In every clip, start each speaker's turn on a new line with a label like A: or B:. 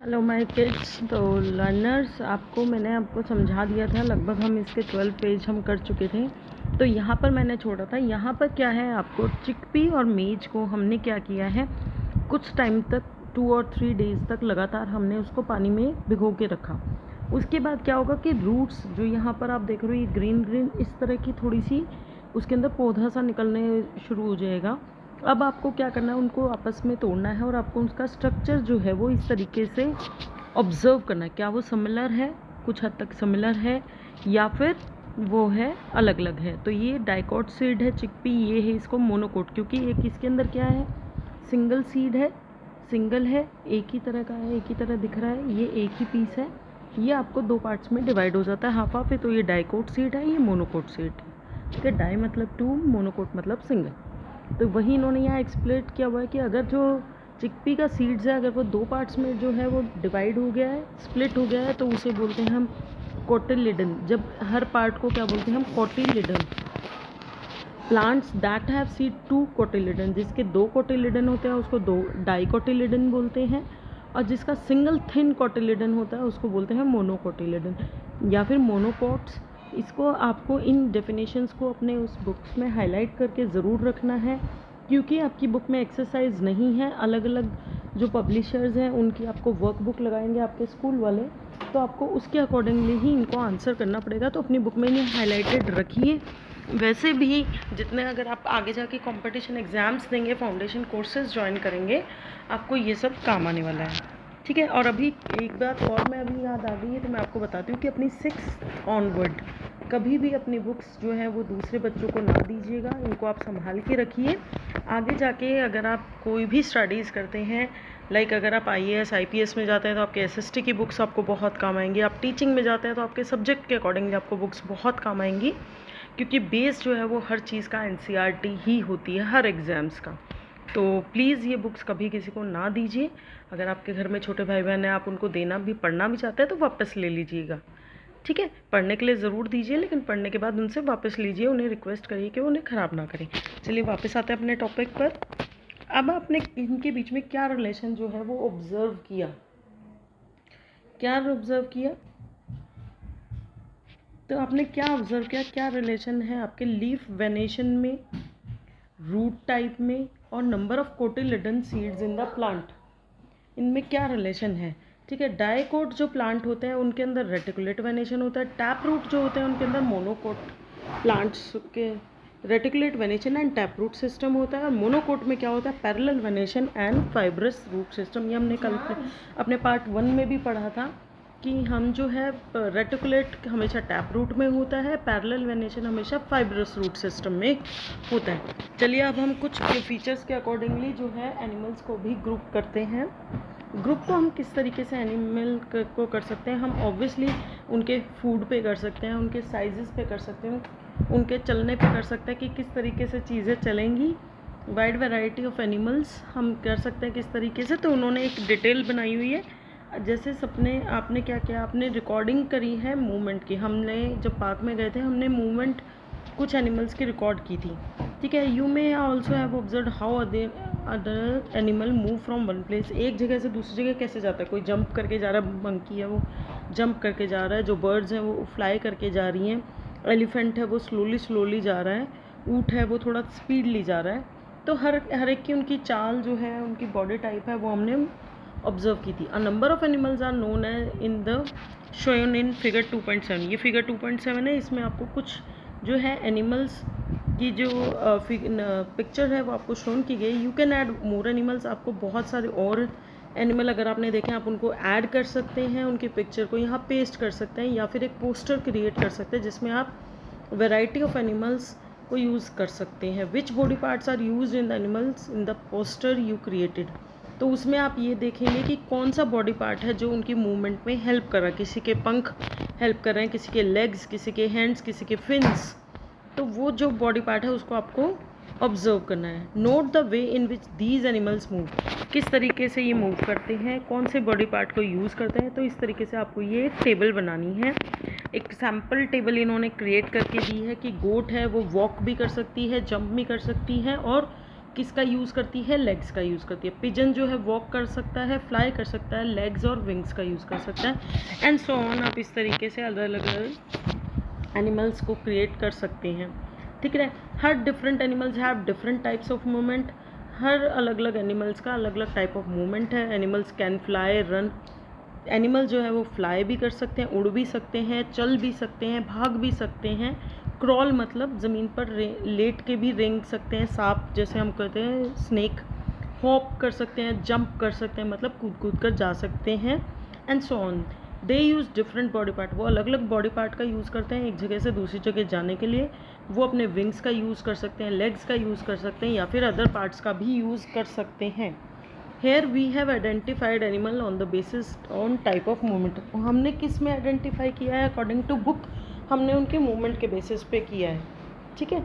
A: Hello my kids. तो learners, मैंने आपको समझा दिया था, लगभग हम इसके 12 पेज हम कर चुके थे। तो यहाँ पर मैंने छोड़ा था, यहाँ पर क्या है, आपको चिकपी और मेज को हमने क्या किया है, कुछ टाइम तक 2 और 3 डेज़ तक लगातार हमने उसको पानी में भिगो के रखा। उसके बाद क्या होगा कि रूट्स जो यहाँ पर आप देख रहे हो, ये ग्रीन ग्रीन इस तरह की थोड़ी सी उसके अंदर पौधा सा निकलने शुरू हो जाएगा। अब आपको क्या करना है, उनको आपस में तोड़ना है और आपको उसका स्ट्रक्चर जो है वो इस तरीके से ऑब्ज़र्व करना है। क्या वो सिमिलर है, कुछ हद तक सिमिलर है, या फिर वो है अलग अलग है। तो ये डाइकॉट सीड है चिकपी, ये है इसको मोनोकोट, क्योंकि एक इसके अंदर क्या है, सिंगल सीड है, सिंगल है, एक ही तरह का है, एक ही तरह दिख रहा है, ये एक ही पीस है। ये आपको 2 पार्ट्स में डिवाइड हो जाता है, हाफ हाफ है। तो ये डाइकोट सीड है, ये मोनोकोट सीड है। ठीक है, डाई मतलब 2, मोनोकोट मतलब सिंगल। तो वही इन्होंने यहाँ एक्सप्लेन किया हुआ है कि अगर जो चिकपी का सीड्स है, अगर वो 2 पार्ट्स में जो है वो डिवाइड हो गया है, स्प्लिट हो गया है, तो उसे बोलते हैं हम कोटिलिडन। जब हर पार्ट को क्या बोलते हैं हम, cotyledon. Plants that have seed 2 cotyledon, जिसके 2 कोटिलिडन होते हैं उसको 2 डाइकोटिलिडन बोलते हैं, और जिसका सिंगल थिन कोटिलिडन होता है उसको बोलते हैं मोनोकोटिलिडन या फिर मोनोकोट्स। इसको आपको इन डेफिनेशंस को अपने उस बुक्स में हाईलाइट करके ज़रूर रखना है, क्योंकि आपकी बुक में एक्सरसाइज नहीं है। अलग अलग जो पब्लिशर्स हैं उनकी आपको वर्क बुक लगाएंगे आपके स्कूल वाले, तो आपको उसके अकॉर्डिंगली ही इनको आंसर करना पड़ेगा। तो अपनी बुक में इन्हें हाईलाइटेड रखिए। वैसे भी जितने अगर आप आगे जाके कंपटीशन एग्ज़ाम्स देंगे, फाउंडेशन कोर्सेज ज्वाइन करेंगे, आपको ये सब काम आने वाला है। ठीक है, और अभी एक बात और मैं अभी याद आ गई है, तो मैं आपको बताती हूँ कि अपनी 6th ऑनवर्ड कभी भी अपनी बुक्स जो है वो दूसरे बच्चों को ना दीजिएगा। इनको आप संभाल के रखिए। आगे जाके अगर आप कोई भी स्टडीज़ करते हैं, लाइक अगर आप IAS IPS में जाते हैं तो आपके SST की बुक्स आपको बहुत काम आएंगी। आप टीचिंग में जाते हैं तो आपके सब्जेक्ट के अकॉर्डिंगली आपको बुक्स बहुत काम आएंगी, क्योंकि बेस जो है वो हर चीज़ का NCERT ही होती है, हर एग्ज़ाम्स का। तो प्लीज़ ये बुक्स कभी किसी को ना दीजिए। अगर आपके घर में छोटे भाई बहन हैं, आप उनको देना भी पढ़ना भी चाहते हैं तो वापस ले लीजिएगा। ठीक है, पढ़ने के लिए ज़रूर दीजिए, लेकिन पढ़ने के बाद उनसे वापस लीजिए, उन्हें रिक्वेस्ट करिए कि उन्हें ख़राब ना करें। चलिए वापस आते हैं अपने टॉपिक पर। अब आपने इनके बीच में क्या रिलेशन जो है वो ऑब्ज़र्व किया, क्या ऑब्ज़र्व किया, तो आपने क्या ऑब्ज़र्व किया, क्या रिलेशन है आपके लीफ वेनेशन में, रूट टाइप में, और number of cotyledon seeds in the plant, इनमें क्या रिलेशन है। ठीक है, डाइकोट जो प्लांट होते हैं उनके अंदर रेटिकुलेट वेनेशन होता है, टैप रूट जो होते हैं उनके अंदर मोनोकोट प्लांट्स के reticulate venation and tap root system होता है, और मोनोकोट में क्या होता है, parallel venation and fibrous root system. ये हमने कल अपने पार्ट 1 में भी पढ़ा था कि हम जो है रेटिकुलेट हमेशा टैप रूट में होता है, पैरेलल वेनेशन हमेशा फाइब्रस रूट सिस्टम में होता है। चलिए अब हम कुछ फीचर्स के अकॉर्डिंगली जो है एनिमल्स को भी ग्रुप करते हैं। ग्रुप को हम किस तरीके से एनिमल को कर सकते हैं, हम ऑब्वियसली उनके फूड पे कर सकते हैं, उनके साइजेस पे कर सकते हैं, उनके चलने पे कर सकते हैं कि किस तरीके से चीज़ें चलेंगी। वाइड वैरायटी ऑफ एनिमल्स हम कर सकते हैं किस तरीके से। तो उन्होंने एक डिटेल बनाई हुई है, जैसे सपने आपने क्या किया, आपने रिकॉर्डिंग करी है मूवमेंट की। हमने जब पार्क में गए थे हमने मूवमेंट कुछ एनिमल्स की रिकॉर्ड की थी। ठीक है, you may also have observe how other animal move from one place, एक जगह से दूसरी जगह कैसे जाता है। कोई जंप करके जा रहा है, मंकी है वो जंप करके जा रहा है, जो बर्ड्स हैं वो फ्लाई करके जा रही हैं, एलिफेंट है वो स्लोली जा रहा है, ऊँट है वो थोड़ा स्पीडली जा रहा है। तो हर एक की उनकी चाल जो है, उनकी बॉडी टाइप है, वो हमने ऑब्जर्व की थी। A number of animals are known है in the shown in figure 2.7। ये फिगर 2.7 है, इसमें आपको कुछ जो है एनिमल्स की जो पिक्चर है वो आपको शोन की गई। You can add more animals, आपको बहुत सारे और एनिमल अगर आपने देखे आप उनको ऐड कर सकते हैं, उनकी पिक्चर को यहाँ पेस्ट कर सकते हैं, या फिर एक पोस्टर क्रिएट कर सकते हैं जिसमें आप वैरायटी ऑफ एनिमल्स को यूज़ कर सकते हैं। Which body parts are use in the animals in the poster you created, तो उसमें आप ये देखेंगे कि कौन सा बॉडी पार्ट है जो उनकी मूवमेंट में हेल्प कर रहा है। किसी के पंख हेल्प कर रहे हैं, किसी के लेग्स, किसी के हैंड्स, किसी के फिन्स। तो वो जो बॉडी पार्ट है उसको आपको ऑब्जर्व करना है। Note the way in which these animals move, किस तरीके से ये मूव करते हैं, कौन से बॉडी पार्ट को यूज़ करते हैं। तो इस तरीके से आपको ये एक टेबल बनानी है। एक सैम्पल टेबल इन्होंने क्रिएट करके दी है कि गोट है वो वॉक भी कर सकती है, जंप भी कर सकती है, और किसका यूज़ करती है, लेग्स का यूज़ करती है। पिजन जो है वॉक कर सकता है, फ्लाई कर सकता है, लेग्स और विंग्स का यूज़ कर सकता है एंड सो ऑन। आप इस तरीके से अलग अलग एनिमल्स को क्रिएट कर सकते हैं, ठीक है। हर different animals have different types of movement, हर अलग अलग एनिमल्स का अलग अलग टाइप ऑफ मूवमेंट है। Animals can fly, run, animal जो है वो फ्लाई भी कर सकते हैं, उड़ भी सकते हैं, चल भी सकते हैं, भाग भी सकते हैं। क्रॉल मतलब ज़मीन पर लेट के भी रेंग सकते हैं, सांप जैसे हम कहते हैं, स्नेक। हॉप कर सकते हैं, जंप कर सकते हैं, मतलब कूद कूद कर जा सकते हैं and so on. They use different body part, वो अलग अलग बॉडी पार्ट का यूज़ करते हैं एक जगह से दूसरी जगह जाने के लिए। वो अपने विंग्स का यूज़ कर सकते हैं, लेग्स का यूज़ कर सकते हैं, या फिर अदर पार्ट्स का भी यूज़ कर सकते हैं। Here we have identified animal on the basis on type of movement. हमने किस में आइडेंटिफाई किया है, अकॉर्डिंग टू बुक हमने उनके मूवमेंट के बेसिस पे किया है, ठीक है।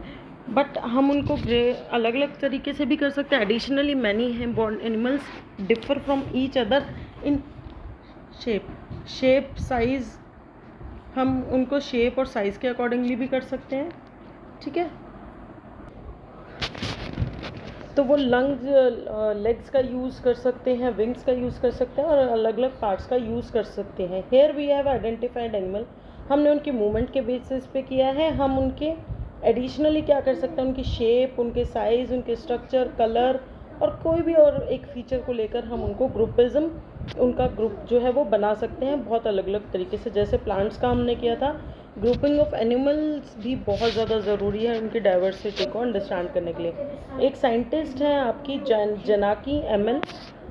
A: बट हम उनको अलग अलग तरीके से भी कर सकते हैं। Additionally many animals differ from each other in shape size, हम उनको शेप और साइज़ के अकॉर्डिंगली भी कर सकते हैं, ठीक है। तो वो लंग्स, लेग्स का यूज़ कर सकते हैं, विंग्स का यूज़ कर सकते हैं और अलग अलग पार्ट्स का यूज़ कर सकते हैं। Here we have identified animal, हमने उनके मूवमेंट के बेसिस पे किया है। हम उनके एडिशनली क्या कर सकते हैं, उनकी शेप, उनके साइज़, उनके स्ट्रक्चर, कलर और कोई भी और एक फीचर को लेकर हम उनको ग्रुपिज़म, उनका ग्रुप जो है वो बना सकते हैं बहुत अलग अलग तरीके से। जैसे प्लांट्स का हमने किया था। ग्रुपिंग ऑफ एनिमल्स भी बहुत ज़्यादा ज़रूरी है उनकी डाइवर्सिटी को अंडरस्टैंड करने के लिए। एक साइंटिस्ट हैं आपकी जनाकी एमएल।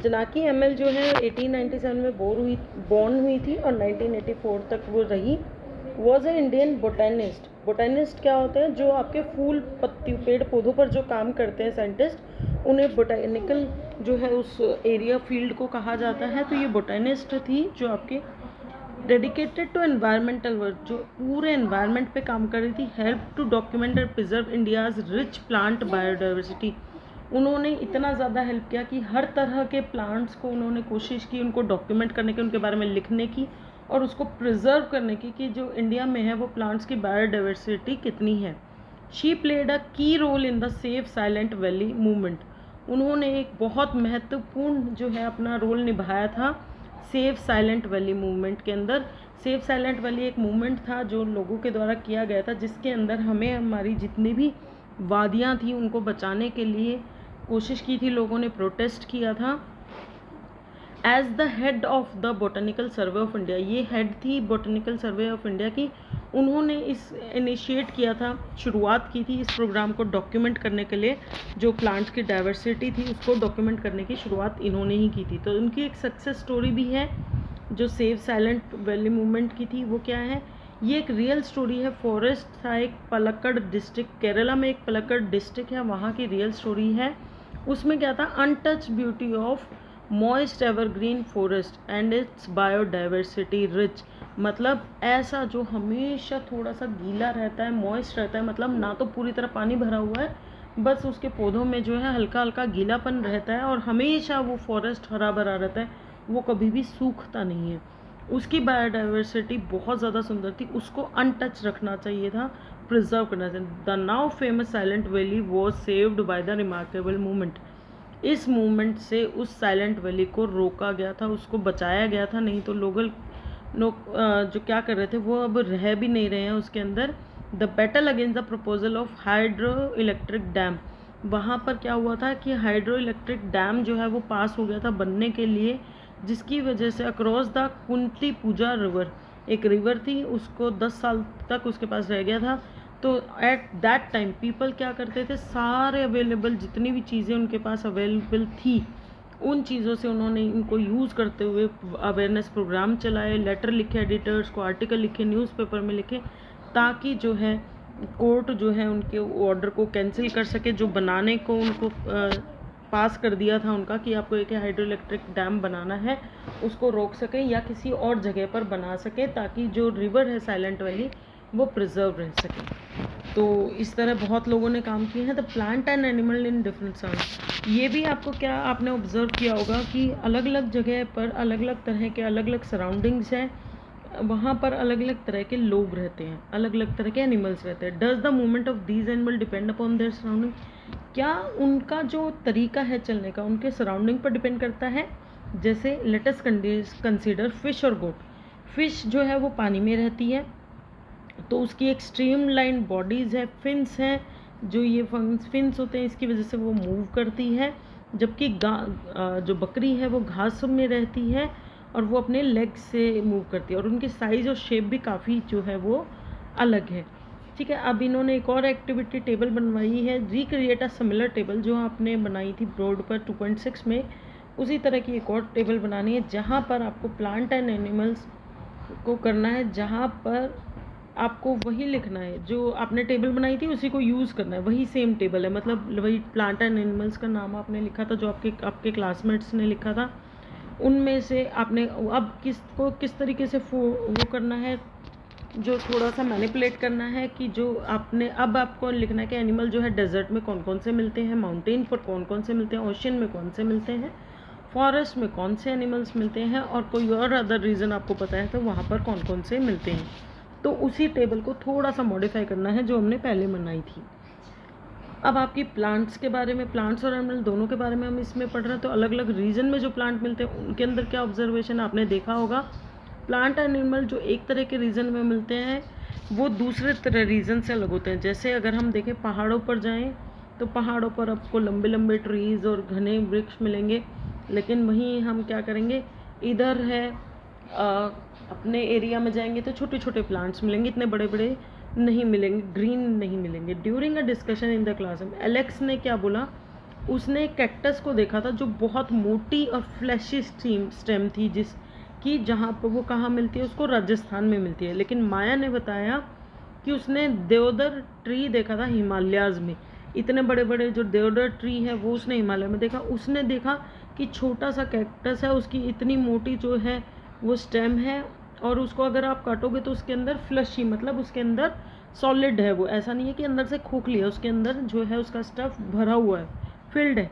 A: जनाकी एमएल जो है 1897 में बॉर्न हुई थी और 1984 तक वो रही। Was a Indian botanist. Botanist क्या होते हैं, जो आपके फूल पत्ती पेड़ पौधों पर जो काम करते हैं साइंटिस्ट, उन्हें बोटेनिकल जो है उस एरिया फील्ड को कहा जाता है। तो ये बोटेनिस्ट थी जो आपके डेडिकेटेड टू एनवायरमेंटल वर्क, जो पूरे एनवायरनमेंट पे काम कर रही थी। Help to document and preserve India's rich plant biodiversity. उन्होंने इतना ज़्यादा हेल्प किया कि हर तरह के प्लांट्स को उन्होंने कोशिश की उनको डॉक्यूमेंट करने की, उनके बारे में लिखने की और उसको प्रिजर्व करने की कि जो इंडिया में है वो प्लांट्स की बायोडाइवर्सिटी कितनी है। She played a key role in the save Silent Valley movement. उन्होंने एक बहुत महत्वपूर्ण जो है अपना रोल निभाया था सेव साइलेंट वैली मूवमेंट के अंदर। सेव साइलेंट वैली एक मूवमेंट था जो लोगों के द्वारा किया गया था, जिसके अंदर हमें हमारी जितनी भी वादियाँ थी उनको बचाने के लिए कोशिश की थी, लोगों ने प्रोटेस्ट किया था। As the head of the Botanical Survey of India, ये हेड थी बोटेनिकल सर्वे ऑफ इंडिया की। उन्होंने इस इनिशिएट किया था, शुरुआत की थी इस प्रोग्राम को डॉक्यूमेंट करने के लिए। जो प्लांट्स की डाइवर्सिटी थी उसको डॉक्यूमेंट करने की शुरुआत इन्होंने ही की थी। तो उनकी एक सक्सेस स्टोरी भी है जो सेव साइलेंट वैली मूवमेंट की थी। वो क्या है, ये एक रियल स्टोरी है। फॉरेस्ट था एक पलक्कड़ डिस्ट्रिक्ट, केरला में एक पलक्कड़ डिस्ट्रिक्ट है, वहाँ की रियल स्टोरी है। उसमें क्या था, untouch beauty of moist evergreen forest and its biodiversity rich. मतलब ऐसा जो हमेशा थोड़ा सा गीला रहता है, मॉइस्ट रहता है, मतलब ना तो पूरी तरह पानी भरा हुआ है, बस उसके पौधों में जो है हल्का हल्का गीलापन रहता है और हमेशा वो फॉरेस्ट हरा भरा रहता है, वो कभी भी सूखता नहीं है। उसकी बायोडाइवर्सिटी बहुत ज़्यादा सुंदर थी, उसको अनटच रखना चाहिए था, प्रिजर्व करना चाहिए। The now famous silent valley was saved by the remarkable movement. इस मूवमेंट से उस साइलेंट वैली को रोका गया था, उसको बचाया गया था, नहीं तो लोग जो क्या कर रहे थे वो अब रह भी नहीं रहे हैं उसके अंदर। The battle against the proposal of hydro electric dam, वहाँ पर क्या हुआ था कि हाइड्रो इलेक्ट्रिक डैम जो है वो पास हो गया था बनने के लिए, जिसकी वजह से across the Kunthipuzha river, एक रिवर थी, उसको 10 साल तक उसके पास रह गया था। तो एट दैट टाइम पीपल क्या करते थे, सारे अवेलेबल जितनी भी चीज़ें उनके पास अवेलेबल थी उन चीज़ों से उन्होंने इनको यूज़ करते हुए अवेयरनेस प्रोग्राम चलाए, लेटर लिखे एडिटर्स को, आर्टिकल लिखे, न्यूज़पेपर में लिखे, ताकि जो है कोर्ट जो है उनके ऑर्डर को कैंसिल कर सके, जो बनाने को उनको पास कर दिया था उनका कि आपको एक हाइड्रो इलेक्ट्रिक डैम बनाना है, उसको रोक सकें या किसी और जगह पर बना सके, ताकि जो रिवर है साइलेंट वैली वो प्रिजर्व रह सके। तो इस तरह बहुत लोगों ने काम किए हैं। The plant and animal in different sound, ये भी आपको क्या आपने ऑब्जर्व किया होगा कि अलग अलग जगह पर अलग अलग तरह के अलग अलग सराउंडिंग्स हैं, वहाँ पर अलग अलग तरह के लोग रहते हैं, अलग अलग तरह के एनिमल्स रहते हैं। Does the movement of these animal depend upon their surrounding, क्या उनका जो तरीका है चलने का उनके सराउंडिंग पर डिपेंड करता है। जैसे लेट अस कंसीडर फिश और गोट। फिश जो है वो पानी में रहती है, तो उसकी एक स्ट्रीम लाइन बॉडीज़ है, फिन्स हैं, जो ये फिन्स होते हैं इसकी वजह से वो मूव करती है। जबकि जो बकरी है वो घास में रहती है और वो अपने लेग से मूव करती है, और उनकी साइज़ और शेप भी काफ़ी जो है वो अलग है। ठीक है, अब इन्होंने एक और एक्टिविटी टेबल बनवाई है, रिक्रिएट अ सिमिलर टेबल, जो आपने बनाई थी बोर्ड पर 2.6 में, उसी तरह की एक और टेबल बनानी है जहाँ पर आपको प्लांट एंड एनिमल्स को करना है, जहाँ पर आपको वही लिखना है जो आपने टेबल बनाई थी, उसी को यूज़ करना है, वही सेम टेबल है, मतलब वही प्लांट एंड एनिमल्स का नाम आपने लिखा था जो आपके क्लासमेट्स ने लिखा था, उनमें से आपने अब किस तरीके से वो करना है, जो थोड़ा सा मैनिपुलेट करना है कि जो आपने अब आपको लिखना है कि एनिमल जो है डेजर्ट में कौन कौन से मिलते हैं, माउंटेन पर कौन कौन से मिलते हैं, ओशन में कौन से मिलते हैं, फॉरेस्ट में कौन से एनिमल्स मिलते हैं, और कोई और अदर रीज़न आपको पता है तो वहाँ पर कौन कौन से मिलते हैं। तो उसी टेबल को थोड़ा सा मॉडिफाई करना है जो हमने पहले बनाई थी। अब आपकी प्लांट्स के बारे में, प्लांट्स और एनिमल दोनों के बारे में हम इसमें पढ़ रहे हैं, तो अलग अलग रीजन में जो प्लांट मिलते हैं उनके अंदर क्या ऑब्जर्वेशन आपने देखा होगा। प्लांट एंड एनिमल जो एक तरह के रीजन में मिलते हैं वो दूसरे तरह रीजन से अलग होते हैं। जैसे अगर हम देखें पहाड़ों पर जाएं तो पहाड़ों पर आपको लंबे लंबे ट्रीज़ और घने वृक्ष मिलेंगे, लेकिन वहीं हम क्या करेंगे, इधर है अपने एरिया में जाएंगे तो छोटे छोटे प्लांट्स मिलेंगे, इतने बड़े बड़े नहीं मिलेंगे, ग्रीन नहीं मिलेंगे। During a discussion in the class में एलेक्स ने क्या बोला, उसने कैक्टस को देखा था जो बहुत मोटी और फ्लैशी स्टेम थी, जिसकी जहाँ पर वो कहाँ मिलती है, उसको राजस्थान में मिलती है। लेकिन माया ने बताया कि उसने देवदार ट्री देखा था हिमालयाज़ में, इतने बड़े बड़े जो देवदार ट्री है वो उसने हिमालय में देखा। उसने देखा कि छोटा सा कैक्टस है, उसकी इतनी मोटी जो है वो स्टेम है, और उसको अगर आप काटोगे तो उसके अंदर फ्लशी, मतलब उसके अंदर सॉलिड है, वो ऐसा नहीं है कि अंदर से खोखली है, उसके अंदर जो है उसका स्टफ भरा हुआ है, फिल्ड है।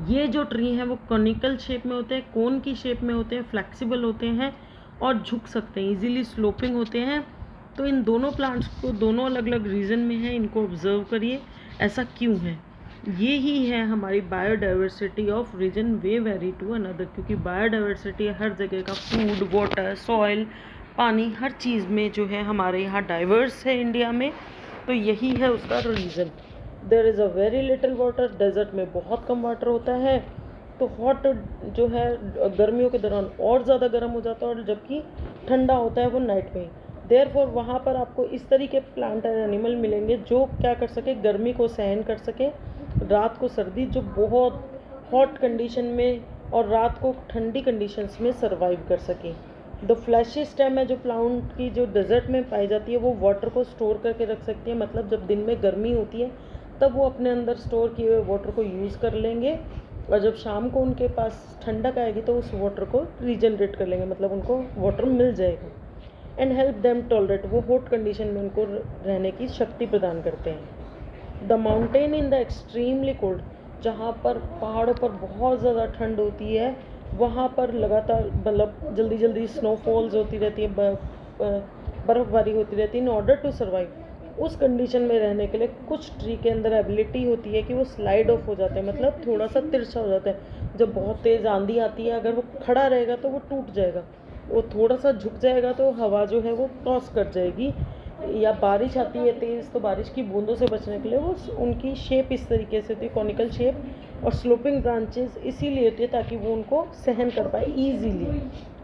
A: ये जो ट्री हैं वो कॉनिकल शेप में होते हैं, कोन की शेप में होते हैं, फ्लेक्सिबल होते हैं और झुक सकते हैं, इजीली स्लोपिंग होते हैं। तो इन दोनों प्लांट्स को दोनों अलग अलग रीजन में है, इनको ऑब्जर्व करिए ऐसा क्यों है। ये ही है हमारी biodiversity of region way vary to another, क्योंकि बायोडाइवर्सिटी हर जगह का, फूड, वाटर, सॉइल, पानी, हर चीज़ में जो है हमारे यहाँ डाइवर्स है इंडिया में, तो यही है उसका reason. There is a very little water, desert में बहुत कम वाटर होता है, तो हॉट जो है गर्मियों के दौरान और ज़्यादा गर्म हो जाता है, और जबकि ठंडा होता है वो नाइट में। देयरफॉर वहाँ पर आपको इस तरीके प्लांट एंड एनिमल मिलेंगे जो क्या कर सके, गर्मी को सहन कर सके, रात को सर्दी, जो बहुत हॉट कंडीशन में और रात को ठंडी कंडीशंस में सर्वाइव कर सके। द फ्लैशी स्टेम है जो प्लांट की, जो डेजर्ट में पाई जाती है, वो वाटर को स्टोर करके रख सकती है, मतलब जब दिन में गर्मी होती है तब वो अपने अंदर स्टोर किए हुए वाटर को यूज़ कर लेंगे, और जब शाम को उनके पास ठंडक आएगी तो उस वाटर को रीजनरेट कर लेंगे, मतलब उनको वाटर मिल जाएगा। एंड हेल्प देम टॉलरेट, वो हॉट कंडीशन में उनको रहने की शक्ति प्रदान करते हैं। The mountain in the extremely cold, जहाँ पर पहाड़ों पर बहुत ज़्यादा ठंड होती है, वहाँ पर लगातार मतलब जल्दी जल्दी स्नोफॉल्स होती रहती है, बर्फ़बारी होती रहती है। इन ऑर्डर टू सर्वाइव, उस कंडीशन में रहने के लिए कुछ ट्री के अंदर एबिलिटी होती है कि वो स्लाइड ऑफ हो जाते हैं, मतलब थोड़ा सा तिरछा हो जाता है। जब बहुत तेज़ आंधी आती है, अगर वो खड़ा रहेगा तो वो टूट जाएगा, वो थोड़ा सा झुक जाएगा तो हवा जो है वो क्रॉस कर जाएगी, या बारिश आती है तेज़ तो बारिश की बूंदों से बचने के लिए वो उनकी शेप इस तरीके से होती है, कॉनिकल शेप, और स्लोपिंग ब्रांचेस इसीलिए होती है ताकि वो उनको सहन कर पाए easily.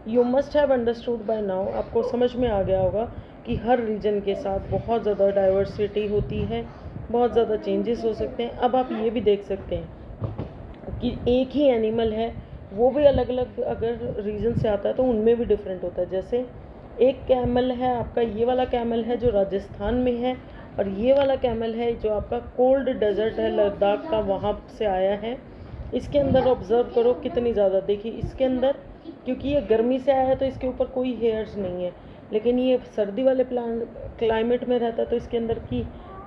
A: You must have understood by now, आपको समझ में आ गया होगा कि हर रीजन के साथ बहुत ज़्यादा डाइवर्सिटी होती है, बहुत ज़्यादा चेंजेस हो सकते हैं। अब आप ये भी देख सकते हैं कि एक ही एनिमल है, वो भी अलग अलग अगर रीजन से आता है तो उनमें भी डिफरेंट होता है। जैसे एक कैमल है आपका, ये वाला कैमल है जो राजस्थान में है, और ये वाला कैमल है जो आपका कोल्ड डेजर्ट है लद्दाख का, वहाँ से आया है। इसके अंदर ऑब्जर्व करो कितनी ज़्यादा, देखिए इसके अंदर, क्योंकि ये गर्मी से आया है तो इसके ऊपर कोई हेयर्स नहीं है, लेकिन ये सर्दी वाले क्लाइमेट में रहता है तो इसके अंदर की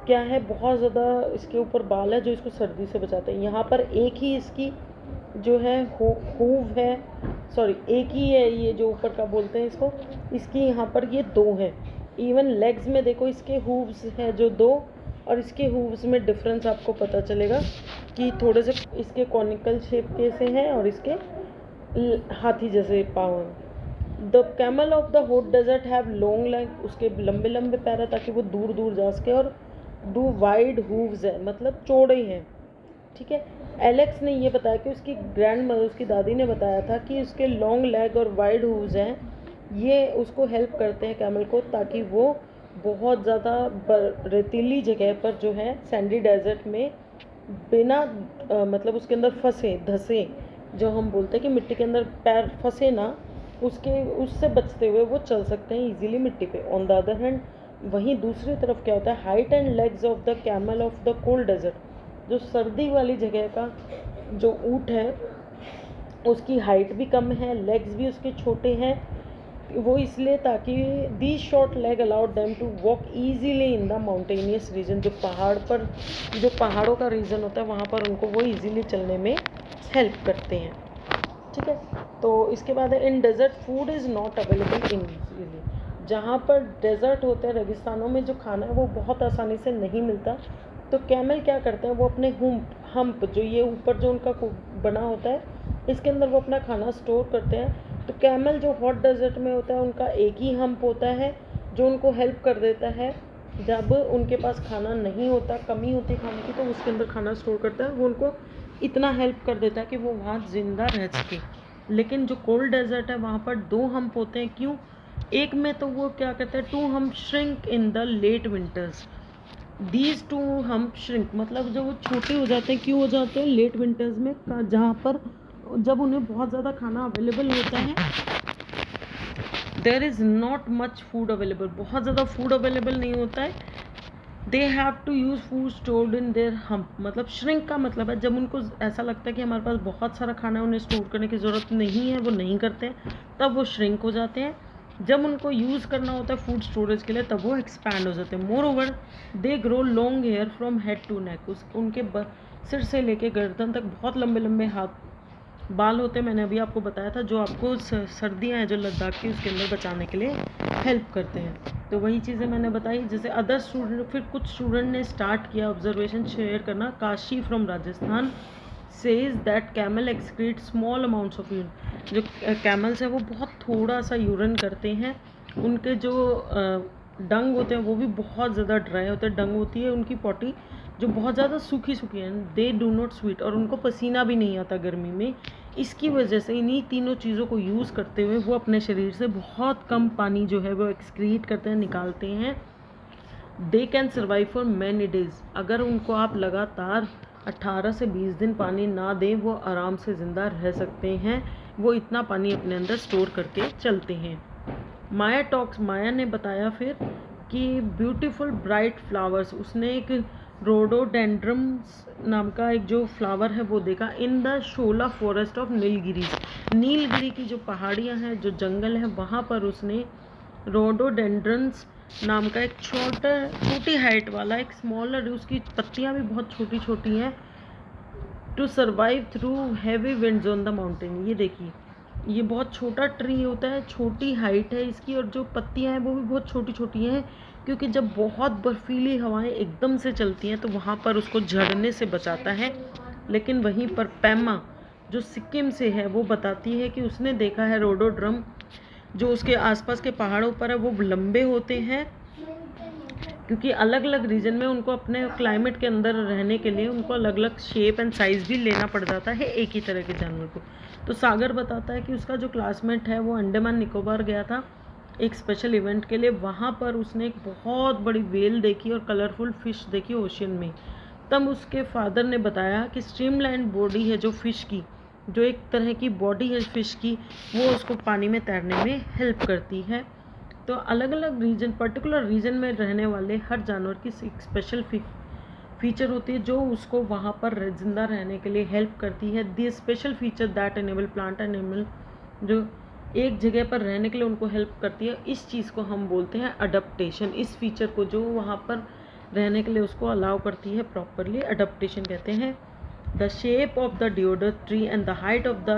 A: क्या है, बहुत ज़्यादा इसके ऊपर बाल है जो इसको सर्दी से बचाते हैं। यहाँ पर एक ही इसकी जो है हूव है, सॉरी एक ही है ये जो ऊपर का बोलते हैं इसको, इसकी यहाँ पर ये 2 है। इवन लेग्स में देखो इसके हूव्स है जो 2, और इसके हूव्स में डिफरेंस आपको पता चलेगा कि थोड़े से इसके कॉनिकल शेप के से हैं और इसके हाथी जैसे पाँव हैं। The camel of the hot desert have long leg, उसके लंबे लंबे पैर है ताकि वो दूर दूर जा सके, और डू वाइड हूव्स है मतलब चौड़े हैं। ठीक है, एलेक्स ने ये बताया कि उसकी ग्रैंड मदर, उसकी दादी ने बताया था कि उसके लॉन्ग लेग और वाइड हूव्स हैं, ये उसको हेल्प करते हैं कैमल को, ताकि वो बहुत ज़्यादा रेतीली जगह पर जो है सैंडी डेजर्ट में बिना मतलब उसके अंदर फंसे धसे, जो हम बोलते हैं कि मिट्टी के अंदर पैर फंसे ना, उससे बचते हुए वो चल सकते हैं इजीली मिट्टी पे। ऑन द अदर हैंड वहीं दूसरी तरफ क्या होता है, height and legs of the camel of the cold desert, जो सर्दी वाली जगह का जो ऊँट है उसकी हाइट भी कम है, लेग्स भी उसके छोटे हैं, वो इसलिए ताकि the short leg allowed them to walk easily in the mountainous region, जो पहाड़ पर जो पहाड़ों का रीजन होता है वहाँ पर उनको वो ईजीली चलने में हेल्प करते हैं। ठीक है, तो इसके बाद है in desert food is not available in easily, जहाँ पर डेजर्ट होते हैं रेगिस्तानों में जो खाना है वो बहुत आसानी से नहीं मिलता, तो कैमल क्या करते हैं, वो अपने हम्प जो ये ऊपर जो उनका बना होता है इसके अंदर वो अपना खाना स्टोर करते हैं। तो कैमल जो हॉट डेजर्ट में होता है उनका एक ही हम्प होता है जो उनको हेल्प कर देता है, जब उनके पास खाना नहीं होता, कमी होती है खाने की, तो उसके अंदर खाना स्टोर करता है, वो उनको इतना हेल्प कर देता है कि वो वहाँ ज़िंदा रह सके। लेकिन जो कोल्ड डेजर्ट है वहाँ पर 2 हम्प होते हैं, क्यों? एक में तो वो क्या कहते हैं 2 hump shrink in the late winters, these 2 hump shrink मतलब जब वो छोटे हो जाते हैं, क्यों हो जाते हैं? लेट विंटर्स में, जहाँ पर जब उन्हें बहुत ज़्यादा खाना अवेलेबल होता है, there is not much food available, बहुत ज़्यादा फूड अवेलेबल नहीं होता है, they have to use food stored in their hump. मतलब श्रिंक का मतलब है जब उनको ऐसा लगता है कि हमारे पास बहुत सारा खाना है, उन्हें स्टोर करने की ज़रूरत नहीं है, वो नहीं करते हैं, तब वो श्रिंक हो जाते हैं। जब उनको यूज़ करना होता है फूड स्टोरेज के लिए तब वो एक्सपैंड हो जाते हैं। Moreover they grow long hair from head to neck, उनके सिर से लेके गर्दन तक बहुत लंबे लंबे बाल होते हैं। मैंने अभी आपको बताया था जो आपको सर्दियाँ हैं जो लद्दाख की उसके अंदर बचाने के लिए हेल्प करते हैं। तो वही चीज़ें मैंने बताई। जैसे अदर स्टूडेंट, फिर कुछ स्टूडेंट ने स्टार्ट किया ऑब्जर्वेशन शेयर करना। Kashi from Rajasthan says that camel excrete small amounts of urine, जो कैमल्स हैं वो बहुत थोड़ा सा यूरिन करते हैं, उनके जो डंग होते हैं वो भी बहुत ज़्यादा ड्राई होते हैं, डंग होती है उनकी पॉटी जो बहुत ज़्यादा सूखी सूखी है, दे डू नॉट स्वीट, और उनको पसीना भी नहीं आता गर्मी में। इसकी वजह से इन्हीं तीनों चीज़ों को यूज़ करते हुए वो अपने शरीर से बहुत कम पानी जो है वो एक्सक्रीट करते हैं, निकालते हैं। They can survive for many days, अगर उनको आप लगातार 18 से 20 दिन पानी ना दें वो आराम से ज़िंदा रह सकते हैं, वो इतना पानी अपने अंदर स्टोर करके चलते हैं। माया ने बताया फिर कि ब्यूटीफुल ब्राइट फ्लावर्स, उसने एक रोडोडेंड्रम्स नाम का एक जो फ्लावर है वो देखा in the Shola forest of Nilgiri, Nilgiri की जो पहाड़ियाँ हैं जो जंगल है वहाँ पर उसने रोडोडेंड्रन्स नाम का एक छोटी हाइट वाला एक स्मॉलर, उसकी पत्तियाँ भी बहुत छोटी छोटी हैं, to survive through heavy winds on the mountain. ये देखिए ये बहुत छोटा ट्री होता है, छोटी हाइट है इसकी, और जो पत्तियां हैं वो भी बहुत छोटी छोटी हैं, क्योंकि जब बहुत बर्फीली हवाएं एकदम से चलती हैं तो वहाँ पर उसको झड़ने से बचाता है। लेकिन वहीं पर पैमा जो सिक्किम से है वो बताती है कि उसने देखा है रोडोड्रम जो उसके आसपास के पहाड़ों पर है वो लंबे होते हैं, क्योंकि अलग अलग रीजन में उनको अपने क्लाइमेट के अंदर रहने के लिए उनको अलग अलग शेप एंड साइज़ भी लेना पड़ जाता है एक ही तरह के जानवर को। तो सागर बताता है कि उसका जो क्लासमेट है वो अंडमान निकोबार गया था एक स्पेशल इवेंट के लिए, वहाँ पर उसने एक बहुत बड़ी वेल देखी और कलरफुल फ़िश देखी ओशियन में। तब उसके फादर ने बताया कि स्ट्रीमलाइन बॉडी है जो फ़िश की, जो एक तरह की बॉडी है फ़िश की, वो उसको पानी में तैरने में हेल्प करती है। तो अलग अलग रीजन, पर्टिकुलर रीजन में रहने वाले हर जानवर की एक स्पेशल फीचर होती है जो उसको वहाँ पर जिंदा रहने के लिए हेल्प करती है। दी special feature that enable plant and animal, जो एक जगह पर रहने के लिए उनको हेल्प करती है, इस चीज़ को हम बोलते हैं अडप्टेशन। इस फीचर को जो वहाँ पर रहने के लिए उसको अलाउ करती है प्रॉपरली अडप्टेशन कहते हैं। The shape of the deodar tree and the height of the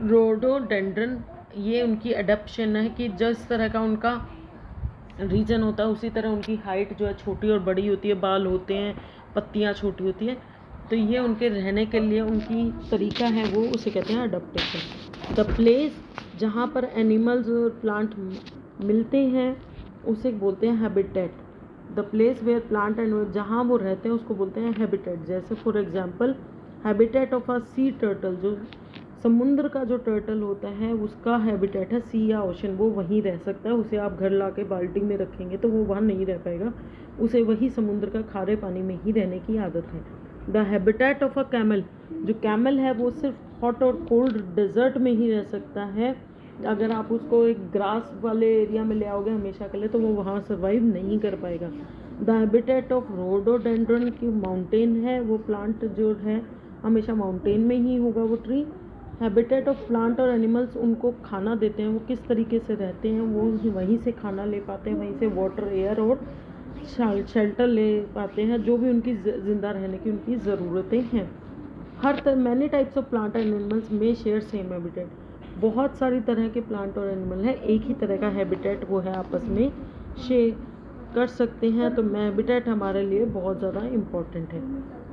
A: rhododendron, ये उनकी एडप्शन है कि जिस तरह का उनका रीजन होता है उसी तरह उनकी हाइट जो है छोटी और बड़ी होती है, बाल होते हैं, पत्तियाँ छोटी होती है, तो ये उनके रहने के लिए उनकी तरीका है वो, उसे कहते हैं अडप्टेशन। द प्लेस जहाँ पर एनिमल्स और प्लांट मिलते हैं उसे बोलते हैं habitat. The place where plant and जहाँ वो रहते हैं उसको बोलते हैं हैबिटेट। जैसे for example habitat of a sea turtle, जो समुद्र का जो टर्टल होता है उसका हैबिटेट है सी या ओशन, वो वहीं रह सकता है। उसे आप घर ला के बाल्टी में रखेंगे तो वो वहाँ नहीं रह पाएगा, उसे वही समुद्र का खारे पानी में ही रहने की आदत है। The habitat of a camel, जो कैमल है वो सिर्फ हॉट और कोल्ड डेजर्ट में ही रह सकता है। अगर आप उसको एक ग्रास वाले एरिया में ले आओगे हमेशा के लिए तो वो वहाँ सर्वाइव नहीं कर पाएगा। द हैबिटेट ऑफ रोडोडेंड्रन की माउंटेन है, वो प्लांट जो है हमेशा माउंटेन में ही होगा वो ट्री। हैबिटेट ऑफ प्लांट और एनिमल्स, उनको खाना देते हैं, वो किस तरीके से रहते हैं, वो वहीं से खाना ले पाते हैं, वहीं से वाटर, एयर और शेल्टर ले पाते हैं, जो भी उनकी ज़िंदा रहने की उनकी ज़रूरतें हैं। हर many types of plant and animals में शेयर सेम हैबिटेट, बहुत सारी तरह के प्लांट और एनिमल हैं, एक ही तरह का हैबिटेट वो है आपस में शेयर कर सकते हैं। तो हैबिटेट हमारे लिए बहुत ज़्यादा इम्पॉर्टेंट है।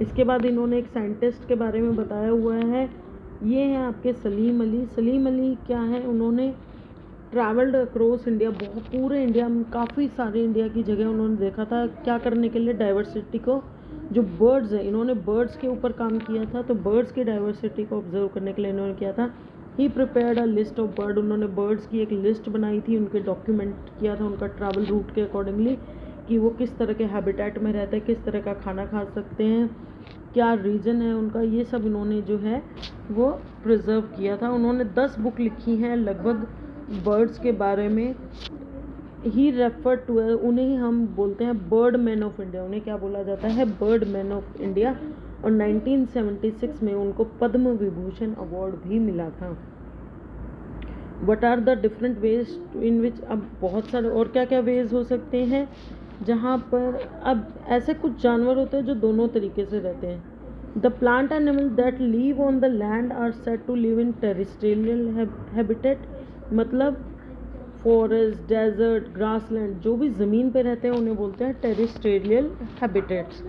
A: इसके बाद इन्होंने एक साइंटिस्ट के बारे में बताया हुआ है, ये हैं आपके सलीम अली। सलीम अली क्या है, उन्होंने ट्रैवल्ड अक्रॉस इंडिया, बहुत पूरे इंडिया में काफ़ी सारे इंडिया की जगह उन्होंने देखा था, क्या करने के लिए, डाइवर्सिटी को, जो बर्ड्स हैं, इन्होंने बर्ड्स के ऊपर काम किया था, तो बर्ड्स की डाइवर्सिटी को ऑब्जर्व करने के लिए इन्होंने किया था। He prepared a list of bird, उन्होंने बर्ड्स की एक लिस्ट बनाई थी, उनके डॉक्यूमेंट किया था उनका ट्रैवल रूट के अकॉर्डिंगली कि वो किस तरह के हैबिटेट में रहते हैं, किस तरह का खाना खा सकते हैं, क्या रीजन है उनका, ये सब इन्होंने जो है वो प्रिजर्व किया था। उन्होंने 10 बुक लिखी हैं लगभग बर्ड्स के बारे में। ही रेफर टू, उन्हें हम बोलते हैं बर्ड मैन ऑफ इंडिया, उन्हें क्या बोला जाता है, बर्ड मैन ऑफ इंडिया। और 1976 में उनको पद्म विभूषण अवार्ड भी मिला था। What are the different ways in which, अब बहुत सारे और क्या क्या वेज हो सकते हैं जहाँ पर अब ऐसे कुछ जानवर होते हैं जो दोनों तरीके से रहते हैं। The plant and animal that live on the land are said to live in terrestrial habitat, मतलब फॉरेस्ट, डेजर्ट, ग्रासलैंड, जो भी ज़मीन पे रहते हैं उन्हें बोलते हैं टेरेस्ट्रियल हैबिटेट्स।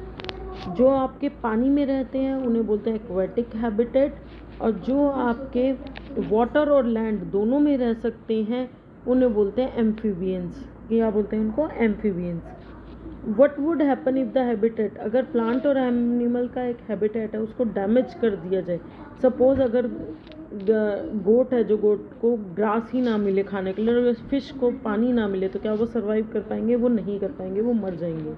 A: जो आपके पानी में रहते हैं उन्हें बोलते हैं एक्वेटिक हैबिटेट, और जो आपके वाटर और लैंड दोनों में रह सकते हैं उन्हें बोलते हैं एम्फीबियंस। क्या बोलते हैं उनको, amphibians. What would happen if the habitat, अगर प्लांट और एनिमल का एक हैबिटेट है उसको डैमेज कर दिया जाए, सपोज अगर गोट है, जो गोट को ग्रास ही ना मिले खाने के लिए, और फिश को पानी ना मिले, तो क्या वो सर्वाइव कर पाएंगे, वो नहीं कर पाएंगे, वो मर जाएंगे।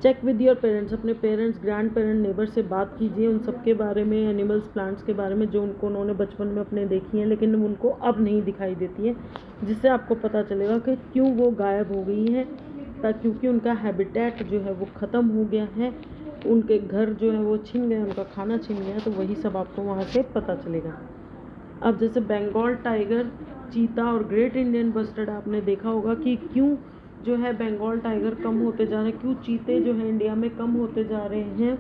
A: चेक विद योर पेरेंट्स, अपने पेरेंट्स, ग्रैंड पेरेंट, नेबर से बात कीजिए उन सब के बारे में, एनिमल्स, प्लांट्स के बारे में जो उन्होंने बचपन में अपने देखी हैं लेकिन उनको अब नहीं दिखाई देती हैं, जिससे आपको पता चलेगा कि क्यों वो गायब हो गई हैं, क्योंकि उनका हैबिटेट जो है वो ख़त्म हो गया है, उनके घर जो है वो छिन गए, उनका खाना छिन गया, तो वही सब आपको वहाँ से पता चलेगा। अब जैसे बंगाल टाइगर, चीता और ग्रेट इंडियन बस्टर्ड, आपने देखा होगा कि क्यों जो है बंगाल टाइगर कम होते जा रहे हैं, क्यों चीते जो है इंडिया में कम होते जा रहे हैं।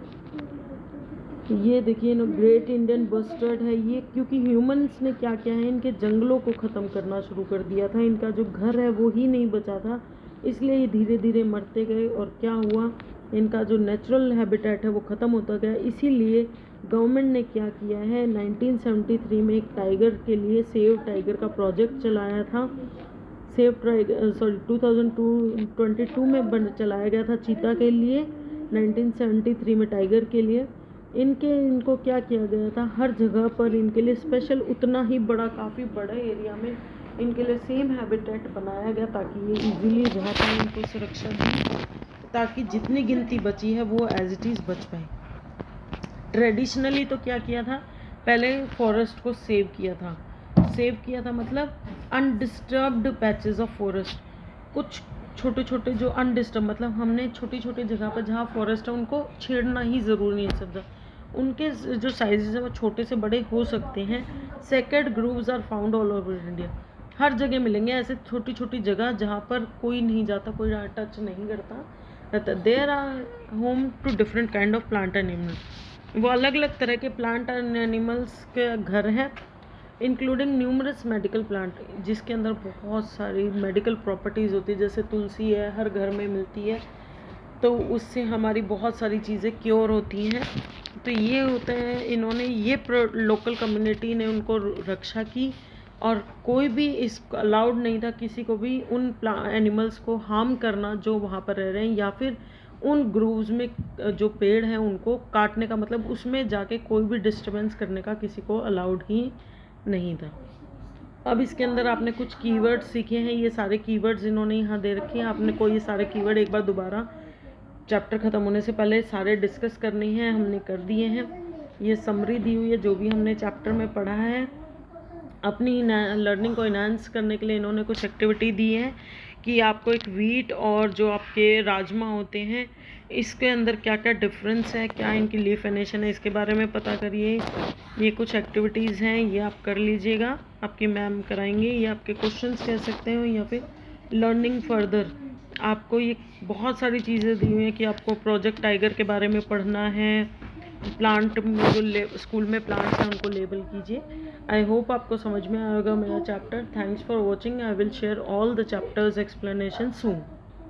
A: ये देखिए ना, ग्रेट इंडियन बस्टर्ड है ये, क्योंकि ह्यूमंस ने क्या किया है, इनके जंगलों को ख़त्म करना शुरू कर दिया था, इनका जो घर है वो ही नहीं बचा था, इसलिए ये धीरे धीरे मरते गए, और क्या हुआ, इनका जो नेचुरल हैबिटेट है वो ख़त्म होता गया। इसीलिए गवर्नमेंट ने क्या किया है, 1973 में एक टाइगर के लिए सेव टाइगर का प्रोजेक्ट चलाया था। सेव टाइगर 2022 में चलाया गया था चीता के लिए, 1973 में टाइगर के लिए। इनको क्या किया गया था, हर जगह पर इनके लिए स्पेशल उतना ही बड़ा, काफ़ी बड़े एरिया में इनके लिए सेम हैबिटेट बनाया गया, ताकि ये इजीली रह पाए, इनको सुरक्षा दी, ताकि जितनी गिनती बची है वो एज इट इज़ बच पाए। ट्रेडिशनली तो क्या किया था, पहले फॉरेस्ट को सेव किया था, मतलब अनडिस्टर्ब्ड पैचेस ऑफ फॉरेस्ट, कुछ छोटे छोटे जो अनडिस्टर्ब, मतलब हमने छोटी छोटी जगह पर जहाँ फॉरेस्ट है उनको छेड़ना ही ज़रूरी नहीं समझा, उनके जो साइजेस है वो छोटे से बड़े हो सकते हैं। Sacred groves are found all over India, हर जगह मिलेंगे ऐसे छोटी छोटी जगह जहाँ पर कोई नहीं जाता, कोई टच नहीं करता। There are home to different kind of plant and animal. वो अलग अलग तरह के प्लांट एंड एनिमल्स के घर हैं, इंक्लूडिंग न्यूमरस मेडिकल प्लांट, जिसके अंदर बहुत सारी मेडिकल प्रॉपर्टीज़ होती है। जैसे तुलसी है, हर घर में मिलती है, तो उससे हमारी बहुत सारी चीज़ें क्योर होती हैं। तो ये होता है, इन्होंने ये लोकल कम्युनिटी ने उनको रक्षा की, और कोई भी इस अलाउड नहीं था किसी को भी उन एनिमल्स को हार्म करना जो वहाँ पर रह रहे हैं, या फिर उन ग्रूव्स में जो पेड़ हैं उनको काटने का, मतलब उसमें जाके कोई भी डिस्टर्बेंस करने का किसी को अलाउड ही नहीं था। अब इसके अंदर आपने कुछ कीवर्ड्स सीखे हैं, ये सारे कीवर्ड्स इन्होंने यहाँ दे रखे हैं। आपने कोई ये सारे कीवर्ड एक बार दोबारा चैप्टर ख़त्म होने से पहले सारे डिस्कस करने हैं, हमने कर दिए हैं। ये समरी दी हुई है जो भी हमने चैप्टर में पढ़ा है। अपनी लर्निंग को इन्हांस करने के लिए इन्होंने कुछ एक्टिविटी दी है कि आपको एक वीट और जो आपके राजमा होते हैं इसके अंदर क्या क्या डिफरेंस है, क्या इनकी लीफ एनेशन है, इसके बारे में पता करिए। ये कुछ एक्टिविटीज़ हैं, ये आप कर लीजिएगा, आपकी मैम कराएंगे। ये आपके क्वेश्चंस कह सकते हो, या फिर लर्निंग फर्दर आपको ये बहुत सारी चीज़ें दी हुई हैं कि आपको प्रोजेक्ट टाइगर के बारे में पढ़ना है, प्लांट में जो स्कूल में प्लांट्स हैं उनको लेबल कीजिए। आई होप आपको समझ में आएगा मेरा chapter. Thanks for watching. I will share all the chapters explanation soon.